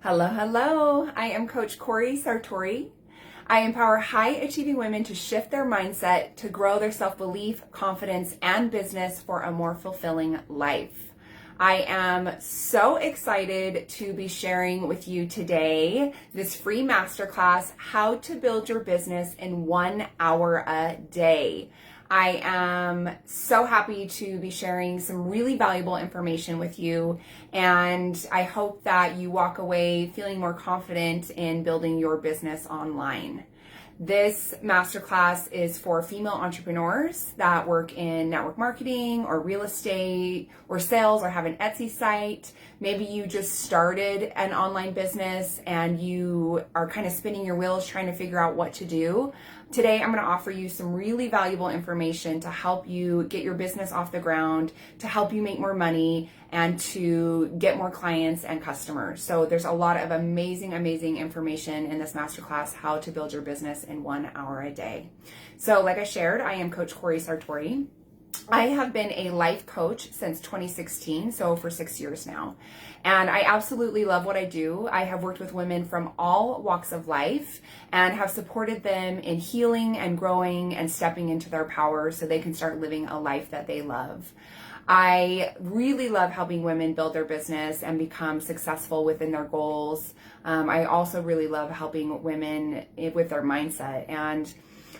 Hello, hello. I am Coach Cori Sartori. I empower high achieving women to shift their mindset to grow their self-belief, confidence, and business for a more fulfilling life. I am so excited to be sharing with you today this free masterclass, How to Build Your Business in 1 hour a day. I am so happy to be sharing some really valuable information with you, and I hope that you walk away feeling more confident in building your business online. This masterclass is for female entrepreneurs that work in network marketing or real estate or sales or have an Etsy site. Maybe you just started an online business and you are kind of spinning your wheels trying to figure out what to do. Today, I'm going to offer you some really valuable information to help you get your business off the ground, to help you make more money, and to get more clients and customers. So there's a lot of amazing information in this masterclass, How to Build Your Business in 1 hour a day. So like I shared, I am Coach Cori Sartori. I have been a life coach since 2016, so for 6 years now. And I absolutely love what I do. I have worked with women from all walks of life and have supported them in healing and growing and stepping into their power so they can start living a life that they love. I really love helping women build their business and become successful within their goals. I also really love helping women with their mindset, and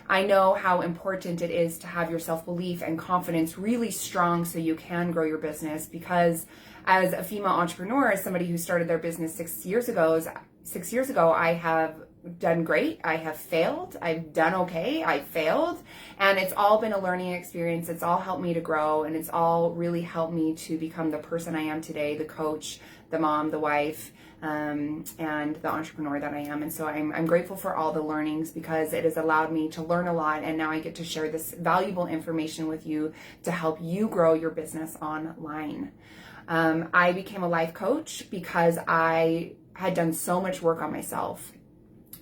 I know how important it is to have your self-belief and confidence really strong so you can grow your business, because as a female entrepreneur, as somebody who started their business 6 years ago, I have done great. I have failed. I've done okay. I failed. And it's all been a learning experience. It's all helped me to grow, and it's all really helped me to become the person I am today, the coach, the mom, the wife, and the entrepreneur that I am. And so I'm grateful for all the learnings, because it has allowed me to learn a lot, and now I get to share this valuable information with you to help you grow your business online. I became a life coach because I had done so much work on myself.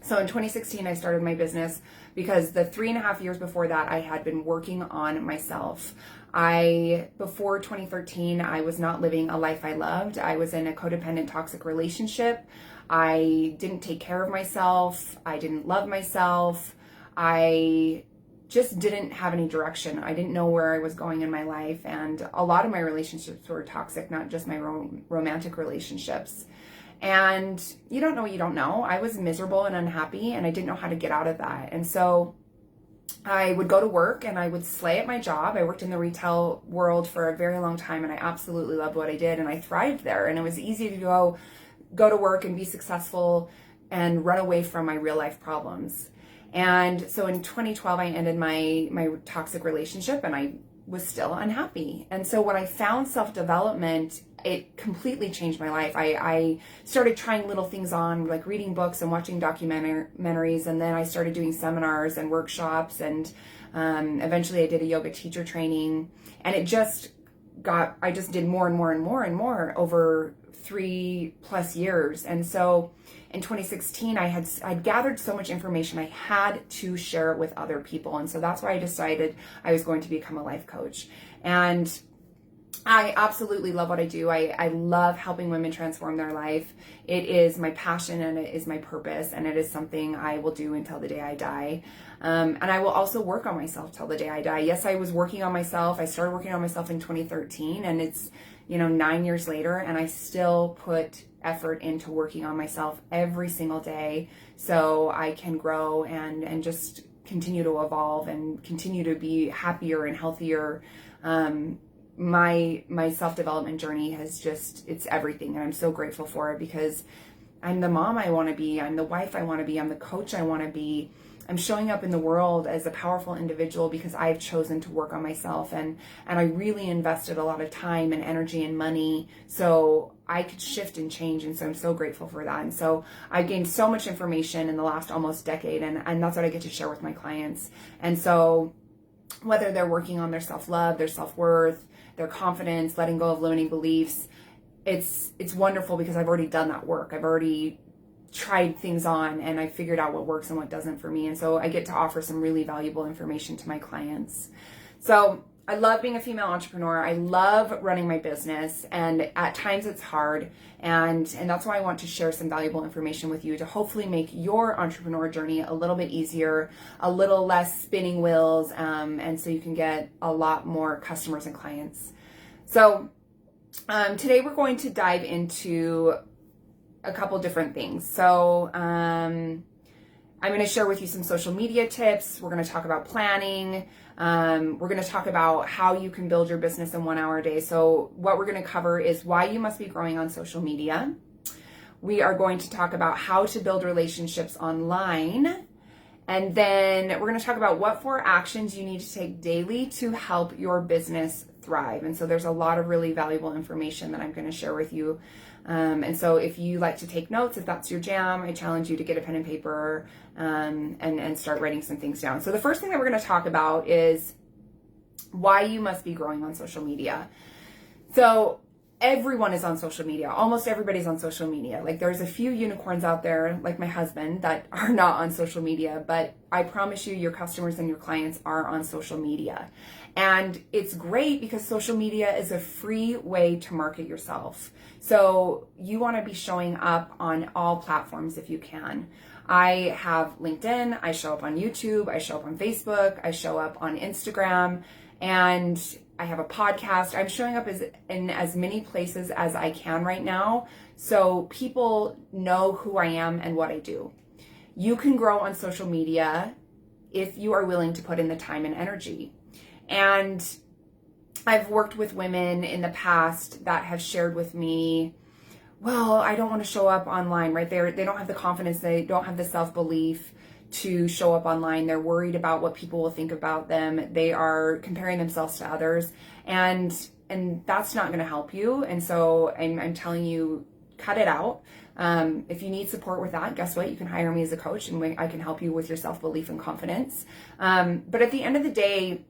So in 2016, I started my business because the 3.5 years before that, I had been working on myself. Before 2013, I was not living a life I loved. I was in a codependent, toxic relationship. I didn't take care of myself. I didn't love myself. I just didn't have any direction. I didn't know where I was going in my life. And a lot of my relationships were toxic, not just my romantic relationships. And you don't know what you don't know. I was miserable and unhappy, and I didn't know how to get out of that. And so I would go to work and I would slay at my job. I worked in the retail world for a very long time, and I absolutely loved what I did, and I thrived there. And it was easy to go to work and be successful and run away from my real life problems. And so in 2012, I ended my toxic relationship, and I was still unhappy. And so when I found self-development, it completely changed my life. I started trying little things on, like reading books and watching documentaries, and then I started doing seminars and workshops, and eventually I did a yoga teacher training, and I just did more and more over 3+ years. And so in 2016, I'd gathered so much information, I had to share it with other people. And so that's why I decided I was going to become a life coach. And I absolutely love what I do. I love helping women transform their life. It is my passion, and it is my purpose, and it is something I will do until the day I die. And I will also work on myself till the day I die. Yes, I was working on myself. I started working on myself in 2013, and it's 9 years later, and I still put effort into working on myself every single day so I can grow and just continue to evolve and continue to be happier and healthier. My self-development journey it's everything, and I'm so grateful for it, because I'm the mom I want to be, I'm the wife I want to be, I'm the coach I want to be. I'm showing up in the world as a powerful individual because I've chosen to work on myself, and I really invested a lot of time and energy and money so I could shift and change. And so I'm so grateful for that. And so I gained so much information in the last almost decade, and that's what I get to share with my clients. And so whether they're working on their self-love, their self-worth, their confidence, letting go of limiting beliefs, it's wonderful because I've already done that work. I've already tried things on, and I figured out what works and what doesn't for me. And so I get to offer some really valuable information to my clients. So I love being a female entrepreneur. I love running my business, and at times it's hard. And that's why I want to share some valuable information with you to hopefully make your entrepreneur journey a little bit easier, a little less spinning wheels, and so you can get a lot more customers and clients. So today we're going to dive into a couple different things. So I'm going to share with you some social media tips. We're going to talk about planning. We're going to talk about how you can build your business in 1 hour a day. So what we're going to cover is why you must be growing on social media. We are going to talk about how to build relationships online. And then we're going to talk about what 4 actions you need to take daily to help your business thrive. And so there's a lot of really valuable information that I'm going to share with you. And so if you like to take notes, if that's your jam, I challenge you to get a pen and paper and start writing some things down. So the first thing that we're going to talk about is why you must be growing on social media. So everyone is on social media. Almost everybody's on social media. Like there's a few unicorns out there, like my husband, that are not on social media, but I promise you, your customers and your clients are on social media. And it's great because social media is a free way to market yourself. So you want to be showing up on all platforms if you can. I have LinkedIn, I show up on YouTube, I show up on Facebook, I show up on Instagram, and I have a podcast. I'm showing up in as many places as I can right now, so people know who I am and what I do. You can grow on social media if you are willing to put in the time and energy. And I've worked with women in the past that have shared with me, well, I don't want to show up online, right? They don't have the confidence, they don't have the self-belief to show up online. They're worried about what people will think about them. They are comparing themselves to others, and that's not going to help you. And so I'm telling you, cut it out. If you need support with that, guess what? You can hire me as a coach, and I can help you with your self-belief and confidence. But at the end of the day,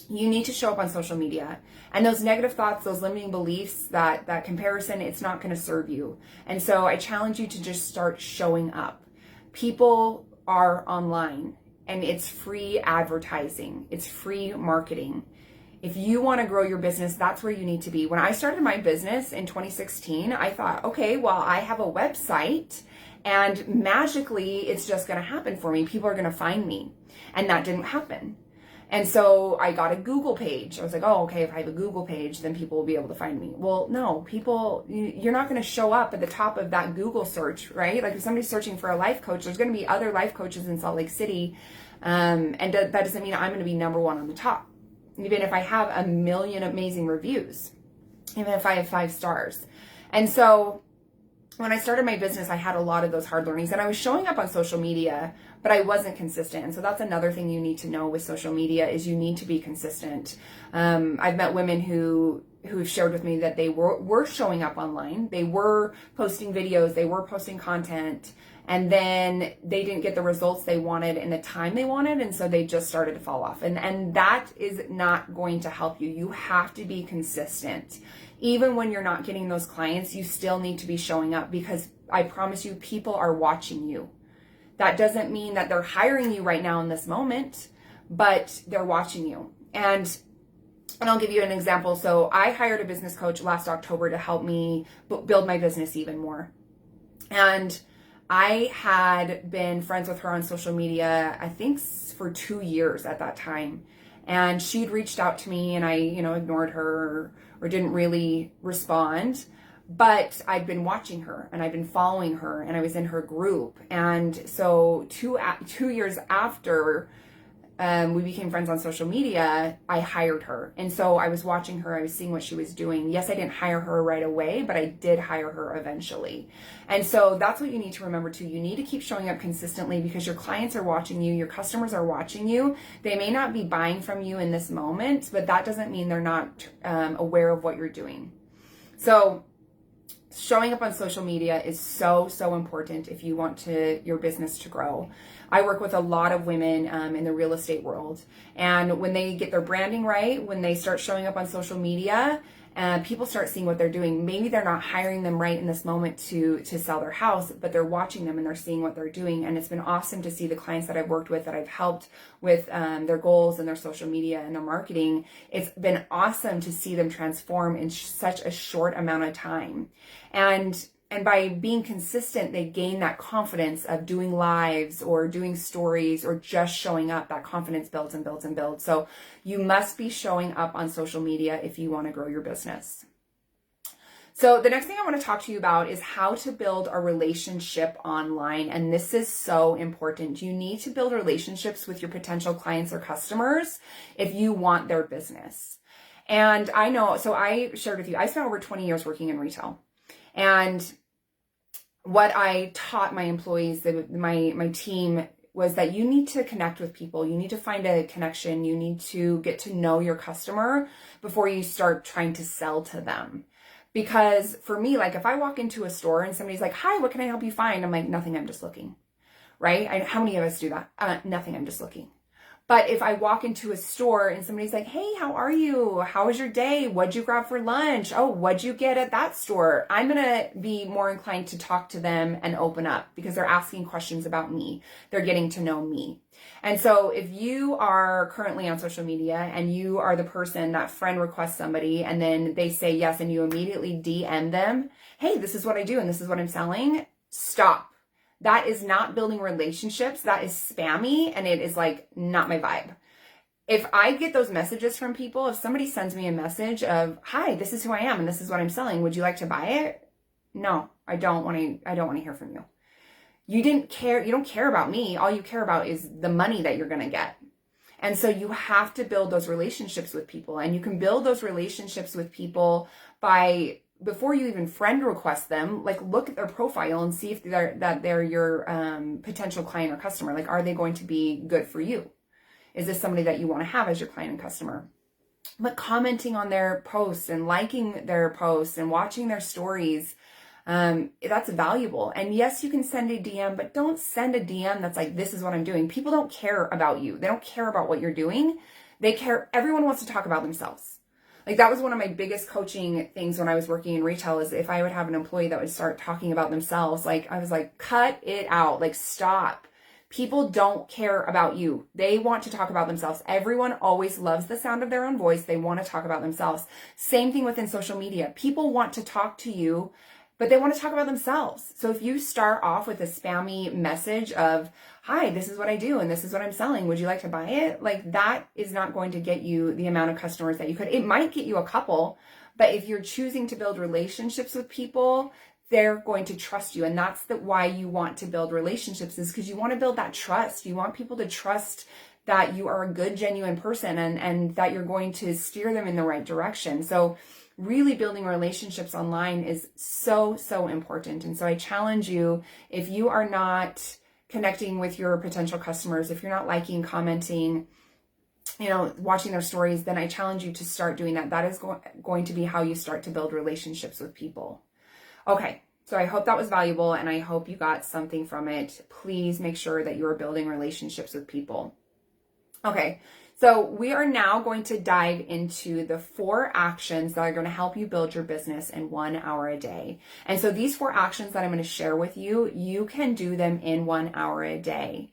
you need to show up on social media, and those negative thoughts, those limiting beliefs, that comparison, it's not going to serve you. And so I challenge you to just start showing up. People are online, and it's free advertising. It's free marketing. If you want to grow your business, that's where you need to be. When I started my business in 2016, I thought, okay, well, I have a website and magically it's just going to happen for me. People are going to find me. And that didn't happen. And so I got a Google page. I was like, oh, okay, if I have a Google page, then people will be able to find me. Well, no, you're not going to show up at the top of that Google search, right? Like if somebody's searching for a life coach, there's going to be other life coaches in Salt Lake City. And that doesn't mean I'm going to be number one on the top. Even if I have 1 million amazing reviews, even if I have 5 stars. And so when I started my business, I had a lot of those hard learnings, and I was showing up on social media, but I wasn't consistent. And so that's another thing you need to know with social media is you need to be consistent. I've met women who've shared with me that they were showing up online. They were posting videos, they were posting content, and then they didn't get the results they wanted in the time they wanted, and so they just started to fall off. And that is not going to help you. You have to be consistent. Even when you're not getting those clients, you still need to be showing up, because I promise you, people are watching you. That doesn't mean that they're hiring you right now in this moment, but they're watching you. And I'll give you an example. So I hired a business coach last October to help me build my business even more. And I had been friends with her on social media, I think for 2 years at that time. And she'd reached out to me, and I, ignored her or didn't really respond. But I'd been watching her, and I'd been following her, and I was in her group. And so 2 years after we became friends on social media, I hired her. And so I was watching her, I was seeing what she was doing. Yes, I didn't hire her right away, but I did hire her eventually. And so that's what you need to remember too. You need to keep showing up consistently, because your clients are watching you, your customers are watching you. They may not be buying from you in this moment, but that doesn't mean they're not aware of what you're doing. So showing up on social media is so, so important if you want your business to grow. I work with a lot of women in the real estate world. And when they get their branding right, when they start showing up on social media people start seeing what they're doing. Maybe they're not hiring them right in this moment to sell their house, but they're watching them and they're seeing what they're doing. And it's been awesome to see the clients that I've worked with, that I've helped with their goals and their social media and their marketing. It's been awesome to see them transform in such a short amount of time. And by being consistent, they gain that confidence of doing lives or doing stories or just showing up. That confidence builds and builds and builds. So you must be showing up on social media if you want to grow your business. So the next thing I want to talk to you about is how to build a relationship online. And this is so important. You need to build relationships with your potential clients or customers if you want their business. And I know, so I shared with you, I spent over 20 years working in retail. And what I taught my employees, my team, was that you need to connect with people. You need to find a connection. You need to get to know your customer before you start trying to sell to them. Because for me, like if I walk into a store and somebody's like, hi, what can I help you find? I'm like, nothing, I'm just looking, right? How many of us do that? Nothing, I'm just looking. But if I walk into a store and somebody's like, hey, how are you? How was your day? What'd you grab for lunch? Oh, what'd you get at that store? I'm going to be more inclined to talk to them and open up because they're asking questions about me. They're getting to know me. And so if you are currently on social media and you are the person that friend requests somebody and then they say yes and you immediately DM them, hey, this is what I do and this is what I'm selling, stop. That is not building relationships. That is spammy and it is like not my vibe. If I get those messages from people, if somebody sends me a message of, hi, this is who I am and this is what I'm selling, would you like to buy it? No, I don't want to hear from you. You don't care about me. All you care about is the money that you're going to get. And so you have to build those relationships with people, and you can build those relationships with people by, before you even friend request them, like look at their profile and see if they're your potential client or customer. Like, are they going to be good for you? Is this somebody that you want to have as your client and customer? But commenting on their posts and liking their posts and watching their stories, that's valuable. And yes, you can send a DM, but don't send a DM that's like, this is what I'm doing. People don't care about you. They don't care about what you're doing. They care. Everyone wants to talk about themselves. Like that was one of my biggest coaching things when I was working in retail, is if I would have an employee that would start talking about themselves, like I was like, cut it out, like stop. People don't care about you. They want to talk about themselves. Everyone always loves the sound of their own voice. They want to talk about themselves. Same thing within social media. People want to talk to you, but they want to talk about themselves. So if you start off with a spammy message of, hi, this is what I do and this is what I'm selling, would you like to buy it? Like that is not going to get you the amount of customers that you could. It might get you a couple, but if you're choosing to build relationships with people, they're going to trust you. And that's why you want to build relationships, is because you want to build that trust. You want people to trust that you are a good, genuine person and that you're going to steer them in the right direction. So really building relationships online is so, so important. And so I challenge you, if you are not connecting with your potential customers, if you're not liking, commenting, watching their stories, then I challenge you to start doing that. That is going to be how you start to build relationships with people. Okay, so I hope that was valuable and I hope you got something from it. Please make sure that you are building relationships with people. Okay, so we are now going to dive into the 4 actions that are going to help you build your business in 1 hour a day. And so these 4 actions that I'm going to share with you, you can do them in 1 hour a day.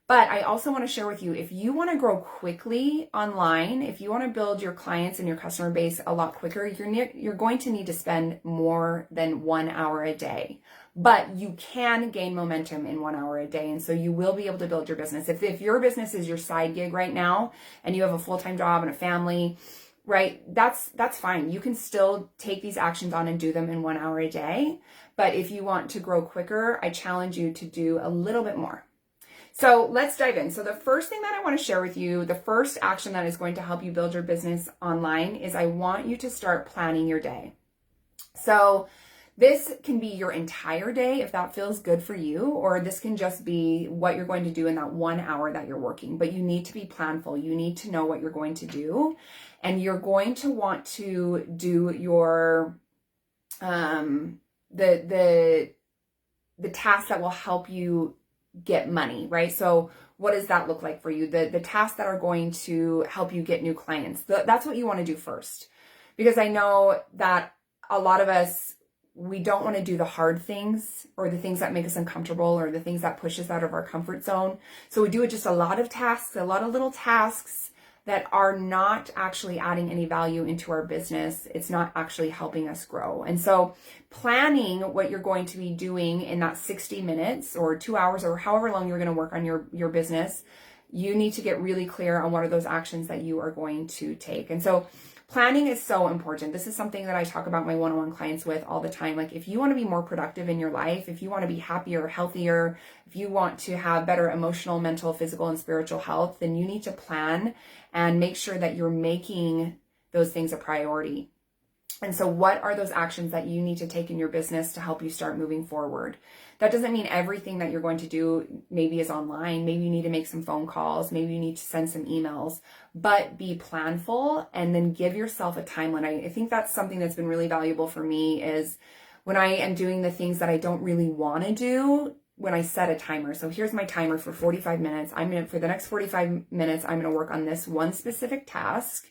But I also want to share with you, if you want to grow quickly online, if you want to build your clients and your customer base a lot quicker, you're going to need to spend more than 1 hour a day. But you can gain momentum in 1 hour a day. And so you will be able to build your business. If your business is your side gig right now and you have a full-time job and a family, right, that's fine. You can still take these actions on and do them in 1 hour a day. But if you want to grow quicker, I challenge you to do a little bit more. So let's dive in. So the first thing that I want to share with you, the first action that is going to help you build your business online, is I want you to start planning your day. So this can be your entire day if that feels good for you, or this can just be what you're going to do in that 1 hour that you're working. But you need to be planful. You need to know what you're going to do, and you're going to want to do your the tasks that will help you get money, right? So what does that look like for you? The tasks that are going to help you get new clients. That's what you want to do first, because I know that a lot of us, we don't want to do the hard things or the things that make us uncomfortable or the things that push us out of our comfort zone. So we do just a lot of tasks, a lot of little tasks that are not actually adding any value into our business. It's not actually helping us grow. And so planning what you're going to be doing in that 60 minutes or 2 hours or however long you're going to work on your business, you need to get really clear on what are those actions that you are going to take. And so planning is so important. This is something that I talk about my one-on-one clients with all the time. Like, if you want to be more productive in your life, if you want to be happier, healthier, if you want to have better emotional, mental, physical, and spiritual health, then you need to plan and make sure that you're making those things a priority. And so what are those actions that you need to take in your business to help you start moving forward? That doesn't mean everything that you're going to do maybe is online. Maybe you need to make some phone calls. Maybe you need to send some emails, but be planful and then give yourself a timeline. I think that's something that's been really valuable for me is when I am doing the things that I don't really want to do, when I set a timer. So here's my timer for 45 minutes. For the next 45 minutes, I'm going to work on this one specific task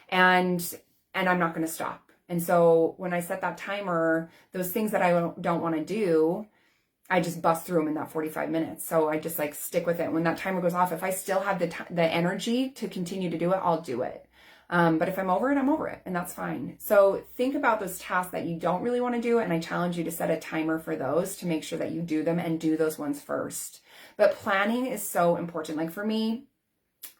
and I'm not going to stop. And so when I set that timer, those things that I don't want to do, I just bust through them in that 45 minutes. So I just like stick with it. When that timer goes off, if I still have the energy to continue to do it, I'll do it. But if I'm over it, I'm over it, and that's fine. So think about those tasks that you don't really want to do, and I challenge you to set a timer for those to make sure that you do them and do those ones first. But planning is so important. Like for me,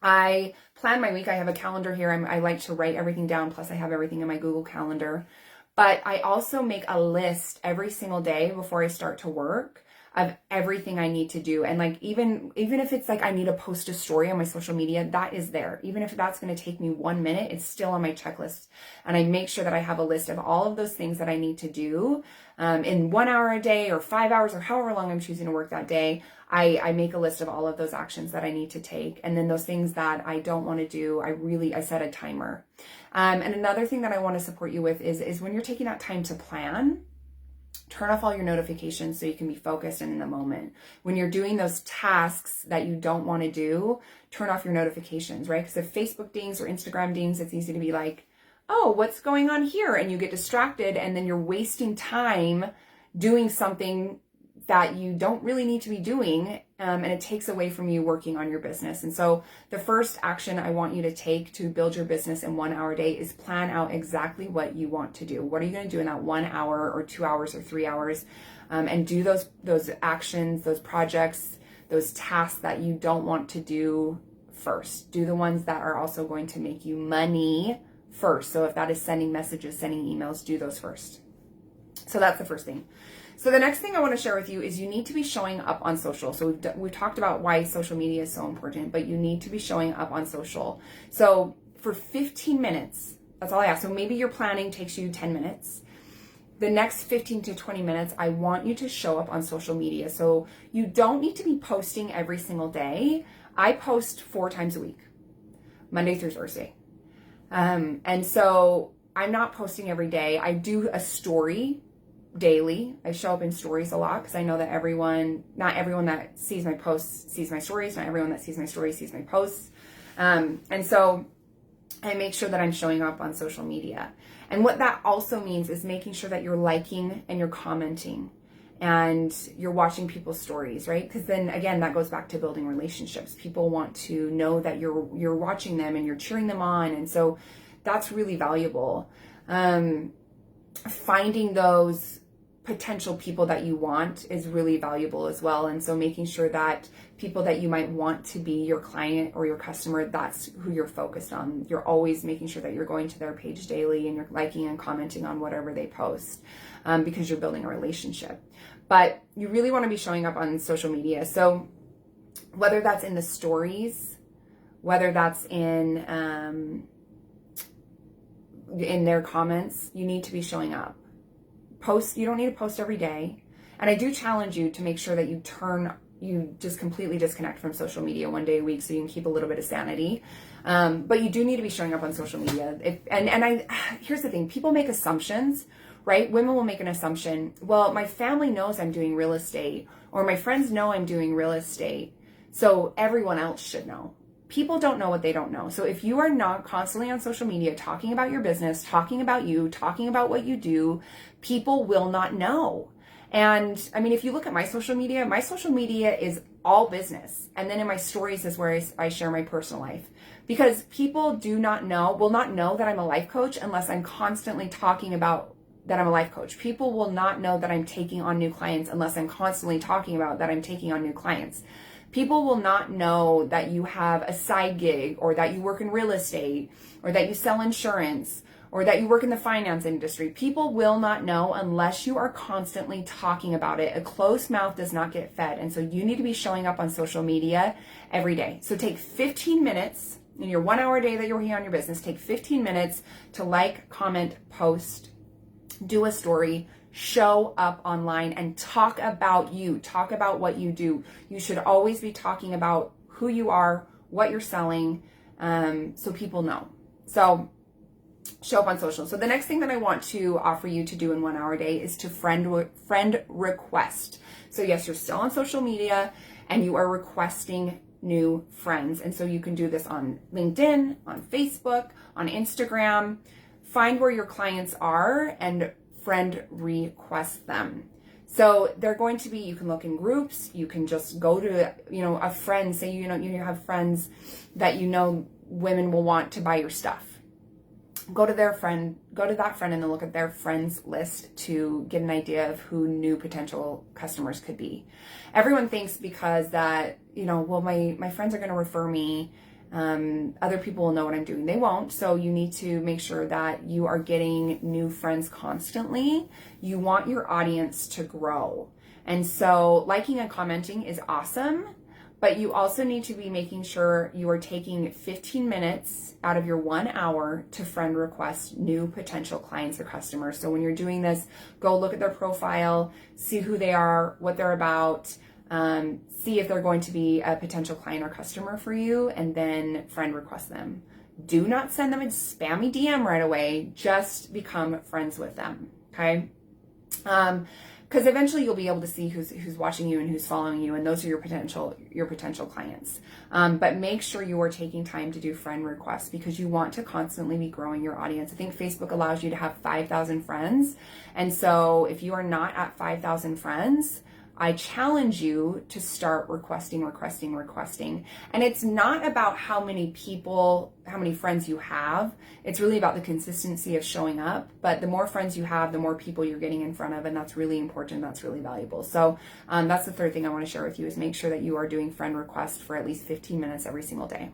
I plan my week. I have a calendar here. I like to write everything down. Plus I have everything in my Google Calendar. But I also make a list every single day before I start to work of everything I need to do. And like, even if it's like I need to post a story on my social media, that is there. Even if that's going to take me 1 minute, it's still on my checklist. And I make sure that I have a list of all of those things that I need to do in 1 hour a day or 5 hours or however long I'm choosing to work that day. I make a list of all of those actions that I need to take. And then those things that I don't want to do, I set a timer. And another thing that I want to support you with is when you're taking that time to plan, turn off all your notifications so you can be focused and in the moment. When you're doing those tasks that you don't want to do, turn off your notifications, right? Because if Facebook dings or Instagram dings, it's easy to be like, oh, what's going on here? And you get distracted and then you're wasting time doing something that you don't really need to be doing, and it takes away from you working on your business. And so the first action I want you to take to build your business in 1 hour a day is plan out exactly what you want to do. What are you going to do in that 1 hour or 2 hours or 3 hours, and do those actions, those projects, those tasks that you don't want to do first. Do the ones that are also going to make you money first. So if that is sending messages, sending emails, do those first. So that's the first thing. So the next thing I want to share with you is you need to be showing up on social. So we've talked about why social media is so important, but you need to be showing up on social. So for 15 minutes, that's all I ask. So maybe your planning takes you 10 minutes. The next 15 to 20 minutes, I want you to show up on social media. So you don't need to be posting every single day. I post 4 times a week, Monday through Thursday. And so I'm not posting every day. I do a story daily. I show up in stories a lot because I know that not everyone that sees my posts sees my stories. Not everyone that sees my stories sees my posts. And so I make sure that I'm showing up on social media. And what that also means is making sure that you're liking and you're commenting and you're watching people's stories, right? Because then again, that goes back to building relationships. People want to know that you're watching them and you're cheering them on. And so that's really valuable. Finding those potential people that you want is really valuable as well. And so making sure that people that you might want to be your client or your customer, that's who you're focused on. You're always making sure that you're going to their page daily and you're liking and commenting on whatever they post, because you're building a relationship. But you really want to be showing up on social media. So whether that's in the stories, whether that's in their comments, you need to be showing up. You don't need to post every day. And I do challenge you to make sure that you just completely disconnect from social media 1 day a week so you can keep a little bit of sanity. But you do need to be showing up on social media. Here's the thing, people make assumptions, right? Women will make an assumption. Well, my family knows I'm doing real estate, or my friends know I'm doing real estate, so everyone else should know. people don't know what they don't know. So if you are not constantly on social media talking about your business, talking about you, talking about what you do, people will not know. And I mean, if you look at my social media is all business. And then in my stories is where I share my personal life, because people will not know that I'm a life coach unless I'm constantly talking about that I'm a life coach. People will not know that I'm taking on new clients unless I'm constantly talking about that I'm taking on new clients. People will not know that you have a side gig, or that you work in real estate, or that you sell insurance, or that you work in the finance industry. People will not know unless you are constantly talking about it. A closed mouth does not get fed. And so you need to be showing up on social media every day. So take 15 minutes in your 1 hour day that you're working on your business, take 15 minutes to like, comment, post, do a story, show up online and talk about you, talk about what you do. You should always be talking about who you are, what you're selling, so people know. So show up on social. So the next thing that I want to offer you to do in 1 hour a day is to friend request. So yes, you're still on social media and you are requesting new friends. And so you can do this on LinkedIn, on Facebook, on Instagram. Find where your clients are and friend request them. So they're going to be, you can look in groups, you can just go to, a friend, say, you have friends that women will want to buy your stuff. Go to that friend and then look at their friends list to get an idea of who new potential customers could be. Everyone thinks because that, my friends are going to refer me, other people will know what I'm doing. They won't. So you need to make sure that you are getting new friends constantly. You want your audience to grow. And so liking and commenting is awesome, but you also need to be making sure you are taking 15 minutes out of your 1 hour to friend request new potential clients or customers. So when you're doing this, go look at their profile, see who they are, what they're about, see if they're going to be a potential client or customer for you, and then friend request them. Do not send them a spammy DM right away. Just become friends with them, okay? Because eventually you'll be able to see who's watching you and who's following you, and those are your potential clients. But make sure you are taking time to do friend requests, because you want to constantly be growing your audience. I think Facebook allows you to have 5,000 friends, and so if you are not at 5,000 friends, I challenge you to start requesting. And it's not about how many friends you have. It's really about the consistency of showing up. But the more friends you have, the more people you're getting in front of. And that's really important. That's really valuable. So that's the third thing I want to share with you, is make sure that you are doing friend requests for at least 15 minutes every single day.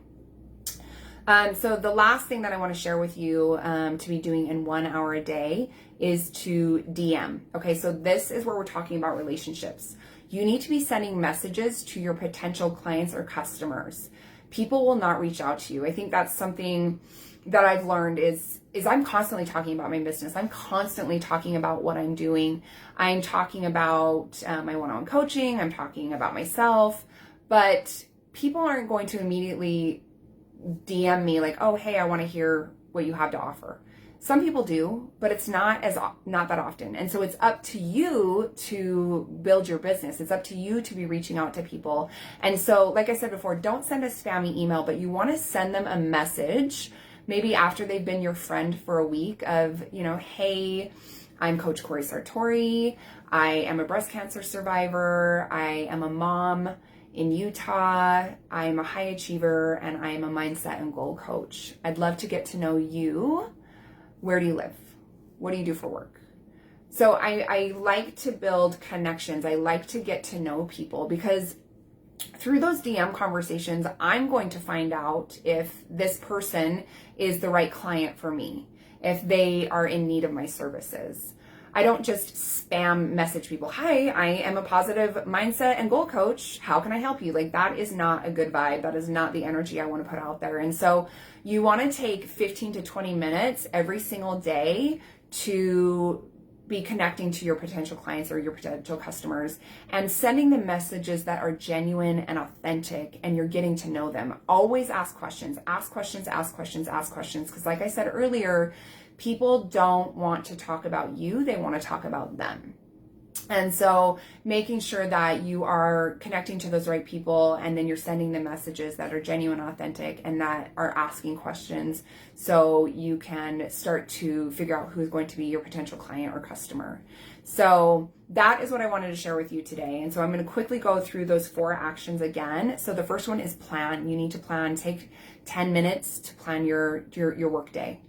So the last thing that I want to share with you to be doing in 1 hour a day is to DM. Okay, so this is where we're talking about relationships. You need to be sending messages to your potential clients or customers. People will not reach out to you. I think that's something that I've learned is I'm constantly talking about my business. I'm constantly talking about what I'm doing. I'm talking about my one-on-one coaching. I'm talking about myself, but people aren't going to immediately DM me like, oh, hey, I want to hear what you have to offer. Some people do, but it's not that often. And so it's up to you to build your business. It's up to you to be reaching out to people. And so, like I said before, don't send a spammy email, but you want to send them a message, maybe after they've been your friend for a week, of, hey, I'm Coach Cori Sartori. I am a breast cancer survivor. I am a mom in Utah. I'm a high achiever, and I am a mindset and goal coach. I'd love to get to know you. Where do you live? What do you do for work? So I like to build connections. I like to get to know people, because through those DM conversations, I'm going to find out if this person is the right client for me, if they are in need of my services. I don't just spam message people. Hi, I am a positive mindset and goal coach. How can I help you? Like, that is not a good vibe. That is not the energy I want to put out there. And so you want to take 15 to 20 minutes every single day to be connecting to your potential clients or your potential customers and sending them messages that are genuine and authentic, and you're getting to know them. Always ask questions, because like I said earlier, people don't want to talk about you. They want to talk about them. And so making sure that you are connecting to those right people, and then you're sending them messages that are genuine, authentic, and that are asking questions so you can start to figure out who's going to be your potential client or customer. So that is what I wanted to share with you today. And so I'm going to quickly go through those 4 actions again. So the first one is plan. You need to plan. Take 10 minutes to plan your work day.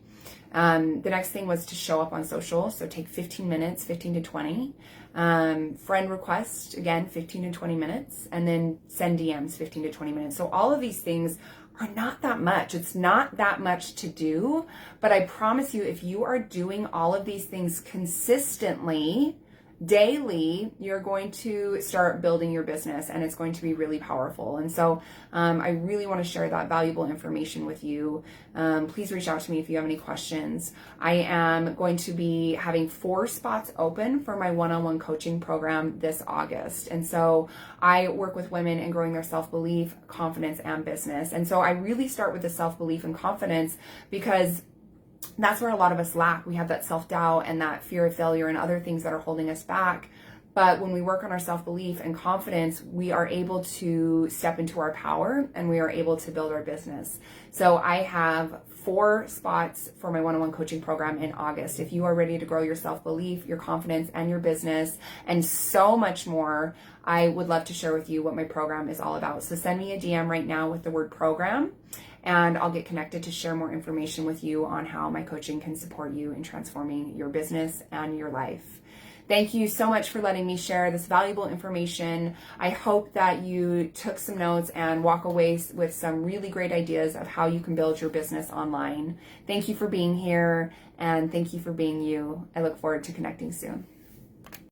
The next thing was to show up on social. So take 15 minutes, 15 to 20. Friend request, again, 15 to 20 minutes. And then send DMs, 15 to 20 minutes. So all of these things are not that much. It's not that much to do. But I promise you, if you are doing all of these things consistently, daily, you're going to start building your business, and it's going to be really powerful. And so I really want to share that valuable information with you. Please reach out to me if you have any questions. I am going to be having 4 spots open for my one-on-one coaching program this August. And so I work with women in growing their self-belief, confidence, and business. And so I really start with the self-belief and confidence because that's where a lot of us lack. We have that self-doubt and that fear of failure and other things that are holding us back. But when we work on our self-belief and confidence, we are able to step into our power and we are able to build our business. So I have 4 spots for my one-on-one coaching program in August. If you are ready to grow your self-belief, your confidence, and your business, and so much more, I would love to share with you what my program is all about. So send me a DM right now with the word program, and I'll get connected to share more information with you on how my coaching can support you in transforming your business and your life. Thank you so much for letting me share this valuable information. I hope that you took some notes and walk away with some really great ideas of how you can build your business online. Thank you for being here, and thank you for being you. I look forward to connecting soon.